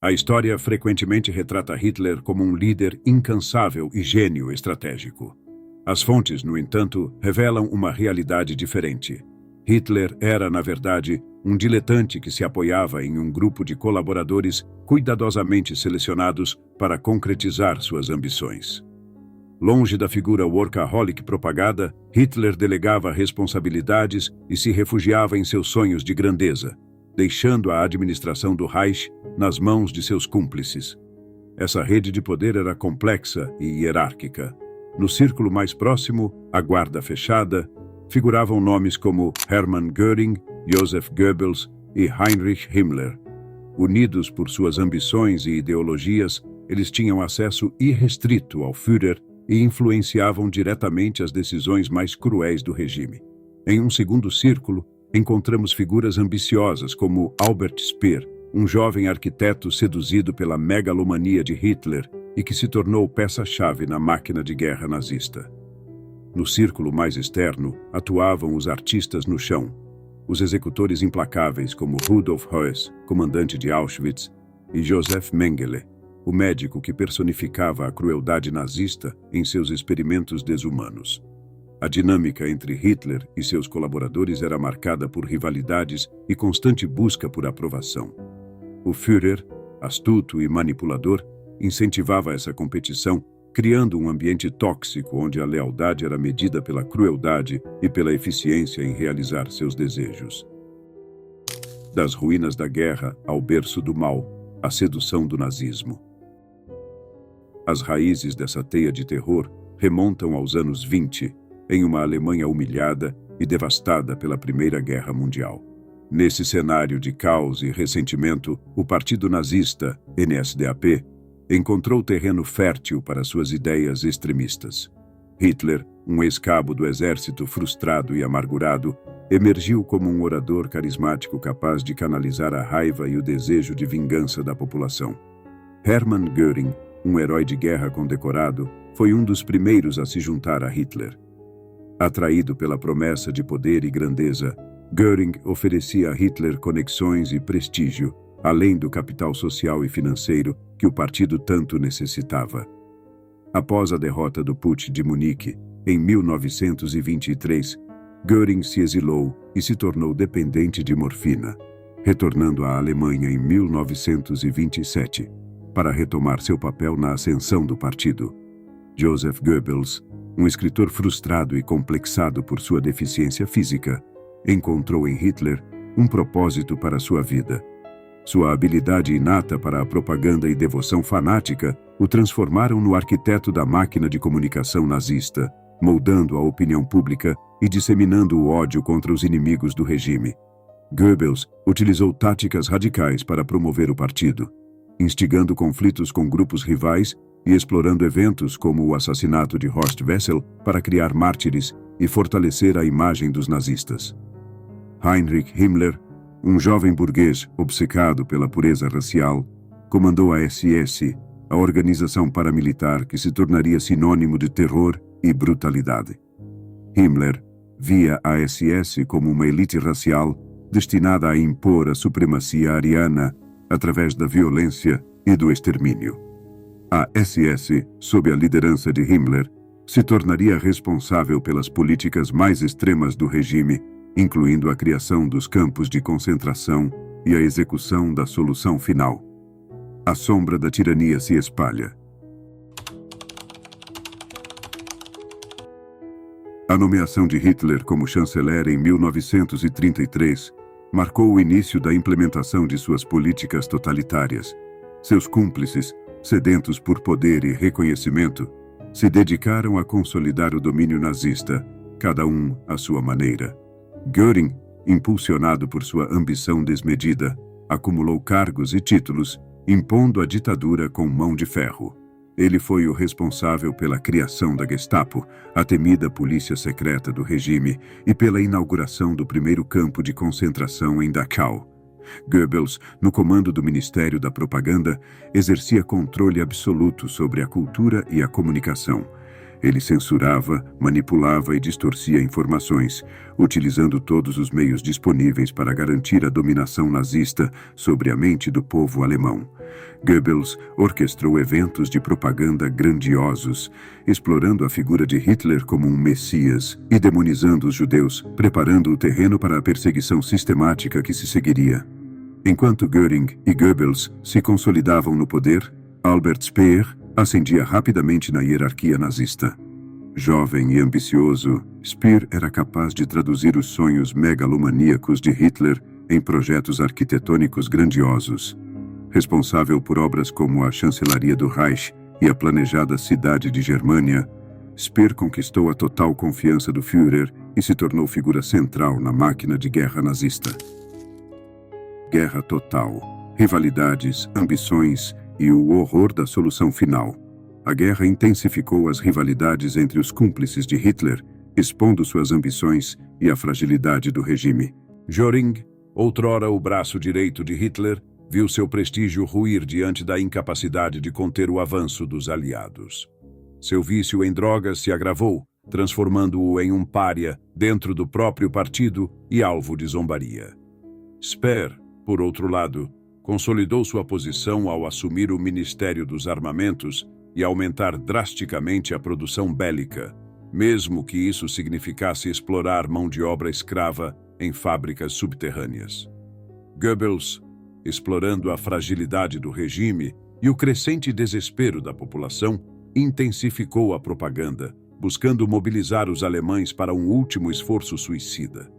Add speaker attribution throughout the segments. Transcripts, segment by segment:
Speaker 1: A história frequentemente retrata Hitler como um líder incansável e gênio estratégico. As fontes, no entanto, revelam uma realidade diferente. Hitler era, na verdade, um diletante que se apoiava em um grupo de colaboradores cuidadosamente selecionados para concretizar suas ambições. Longe da figura workaholic propagada, Hitler delegava responsabilidades e se refugiava em seus sonhos de grandeza, deixando a administração do Reich nas mãos de seus cúmplices. Essa rede de poder era complexa e hierárquica. No círculo mais próximo, a guarda fechada, figuravam nomes como Hermann Göring, Joseph Goebbels e Heinrich Himmler. Unidos por suas ambições e ideologias, eles tinham acesso irrestrito ao Führer e influenciavam diretamente as decisões mais cruéis do regime. Em um segundo círculo, encontramos figuras ambiciosas como Albert Speer, um jovem arquiteto seduzido pela megalomania de Hitler e que se tornou peça-chave na máquina de guerra nazista. No círculo mais externo, atuavam os artistas no chão, os executores implacáveis como Rudolf Heuss, comandante de Auschwitz, e Josef Mengele, o médico que personificava a crueldade nazista em seus experimentos desumanos. A dinâmica entre Hitler e seus colaboradores era marcada por rivalidades e constante busca por aprovação. O Führer, astuto e manipulador, incentivava essa competição, criando um ambiente tóxico onde a lealdade era medida pela crueldade e pela eficiência em realizar seus desejos. Das ruínas da guerra ao berço do mal, a sedução do nazismo. As raízes dessa teia de terror remontam aos anos 20, em uma Alemanha humilhada e devastada pela Primeira Guerra Mundial. Nesse cenário de caos e ressentimento, o Partido Nazista, NSDAP, encontrou terreno fértil para suas ideias extremistas. Hitler, um ex-cabo do exército frustrado e amargurado, emergiu como um orador carismático capaz de canalizar a raiva e o desejo de vingança da população. Hermann Göring, um herói de guerra condecorado, foi um dos primeiros a se juntar a Hitler. Atraído pela promessa de poder e grandeza, Göring oferecia a Hitler conexões e prestígio, além do capital social e financeiro que o partido tanto necessitava. Após a derrota do Putsch de Munique, em 1923, Göring se exilou e se tornou dependente de morfina, retornando à Alemanha em 1927, para retomar seu papel na ascensão do partido. Joseph Goebbels, um escritor frustrado e complexado por sua deficiência física, encontrou em Hitler um propósito para sua vida. Sua habilidade inata para a propaganda e devoção fanática o transformaram no arquiteto da máquina de comunicação nazista, moldando a opinião pública e disseminando o ódio contra os inimigos do regime. Goebbels utilizou táticas radicais para promover o partido, instigando conflitos com grupos rivais e explorando eventos como o assassinato de Horst Wessel para criar mártires e fortalecer a imagem dos nazistas. Heinrich Himmler, um jovem burguês obcecado pela pureza racial, comandou a SS, a organização paramilitar que se tornaria sinônimo de terror e brutalidade. Himmler via a SS como uma elite racial destinada a impor a supremacia ariana através da violência e do extermínio. A SS, sob a liderança de Himmler, se tornaria responsável pelas políticas mais extremas do regime, incluindo a criação dos campos de concentração e a execução da solução final. A sombra da tirania se espalha. A nomeação de Hitler como chanceler em 1933 marcou o início da implementação de suas políticas totalitárias. Seus cúmplices, sedentos por poder e reconhecimento, se dedicaram a consolidar o domínio nazista, cada um à sua maneira. Göring, impulsionado por sua ambição desmedida, acumulou cargos e títulos, impondo a ditadura com mão de ferro. Ele foi o responsável pela criação da Gestapo, a temida polícia secreta do regime, e pela inauguração do primeiro campo de concentração em Dachau. Goebbels, no comando do Ministério da Propaganda, exercia controle absoluto sobre a cultura e a comunicação. Ele censurava, manipulava e distorcia informações, utilizando todos os meios disponíveis para garantir a dominação nazista sobre a mente do povo alemão. Goebbels orquestrou eventos de propaganda grandiosos, explorando a figura de Hitler como um messias e demonizando os judeus, preparando o terreno para a perseguição sistemática que se seguiria. Enquanto Göring e Goebbels se consolidavam no poder, Albert Speer ascendia rapidamente na hierarquia nazista. Jovem e ambicioso, Speer era capaz de traduzir os sonhos megalomaníacos de Hitler em projetos arquitetônicos grandiosos. Responsável por obras como a Chancelaria do Reich e a planejada cidade de Germânia, Speer conquistou a total confiança do Führer e se tornou figura central na máquina de guerra nazista. Guerra total, rivalidades, ambições e o horror da solução final. A guerra intensificou as rivalidades entre os cúmplices de Hitler, expondo suas ambições e a fragilidade do regime. Göring, outrora o braço direito de Hitler, viu seu prestígio ruir diante da incapacidade de conter o avanço dos aliados. Seu vício em drogas se agravou, transformando-o em um pária dentro do próprio partido e alvo de zombaria. Speer, por outro lado, consolidou sua posição ao assumir o Ministério dos Armamentos e aumentar drasticamente a produção bélica, mesmo que isso significasse explorar mão de obra escrava em fábricas subterrâneas. Goebbels, explorando a fragilidade do regime e o crescente desespero da população, intensificou a propaganda, buscando mobilizar os alemães para um último esforço suicida.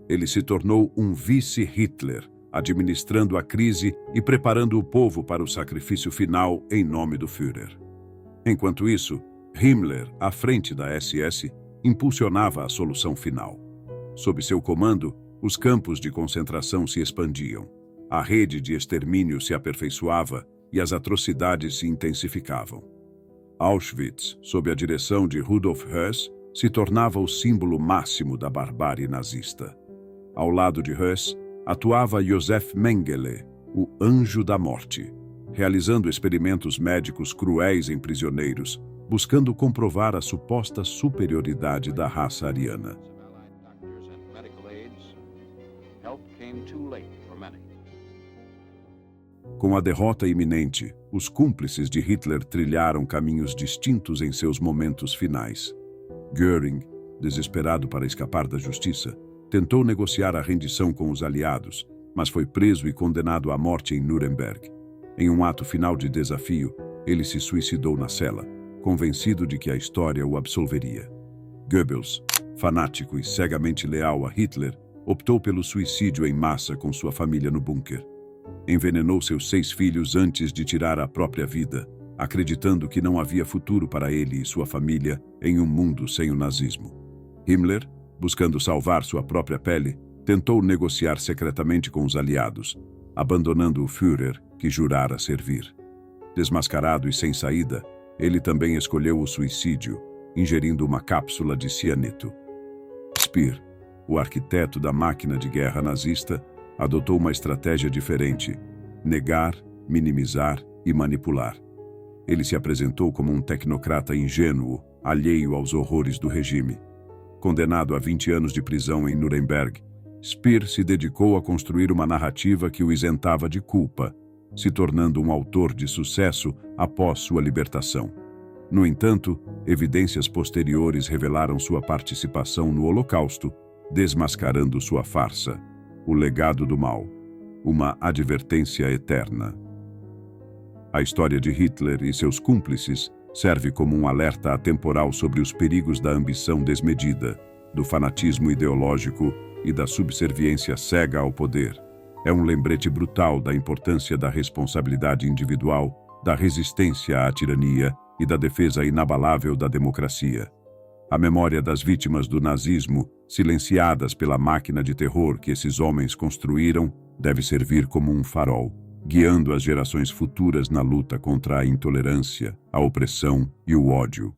Speaker 1: Ele se tornou um vice-Hitler, administrando a crise e preparando o povo para o sacrifício final em nome do Führer. Enquanto isso, Himmler, à frente da SS, impulsionava a solução final. Sob seu comando, os campos de concentração se expandiam, a rede de extermínio se aperfeiçoava e as atrocidades se intensificavam. Auschwitz, sob a direção de Rudolf Höss, se tornava o símbolo máximo da barbárie nazista. Ao lado de Höss, atuava Josef Mengele, o Anjo da Morte, realizando experimentos médicos cruéis em prisioneiros, buscando comprovar a suposta superioridade da raça ariana. Com a derrota iminente, os cúmplices de Hitler trilharam caminhos distintos em seus momentos finais. Göring, desesperado para escapar da justiça, tentou negociar a rendição com os aliados, mas foi preso e condenado à morte em Nuremberg. Em um ato final de desafio, ele se suicidou na cela, convencido de que a história o absolveria. Goebbels, fanático e cegamente leal a Hitler, optou pelo suicídio em massa com sua família no bunker. Envenenou seus 6 filhos antes de tirar a própria vida, acreditando que não havia futuro para ele e sua família em um mundo sem o nazismo. Himmler, buscando salvar sua própria pele, tentou negociar secretamente com os aliados, abandonando o Führer que jurara servir. Desmascarado e sem saída, ele também escolheu o suicídio, ingerindo uma cápsula de cianeto. Speer, o arquiteto da máquina de guerra nazista, adotou uma estratégia diferente: negar, minimizar e manipular. Ele se apresentou como um tecnocrata ingênuo, alheio aos horrores do regime. Condenado a 20 anos de prisão em Nuremberg, Speer se dedicou a construir uma narrativa que o isentava de culpa, se tornando um autor de sucesso após sua libertação. No entanto, evidências posteriores revelaram sua participação no Holocausto, desmascarando sua farsa, o legado do mal, uma advertência eterna. A história de Hitler e seus cúmplices serve como um alerta atemporal sobre os perigos da ambição desmedida, do fanatismo ideológico e da subserviência cega ao poder. É um lembrete brutal da importância da responsabilidade individual, da resistência à tirania e da defesa inabalável da democracia. A memória das vítimas do nazismo, silenciadas pela máquina de terror que esses homens construíram, deve servir como um farol, guiando as gerações futuras na luta contra a intolerância, a opressão e o ódio.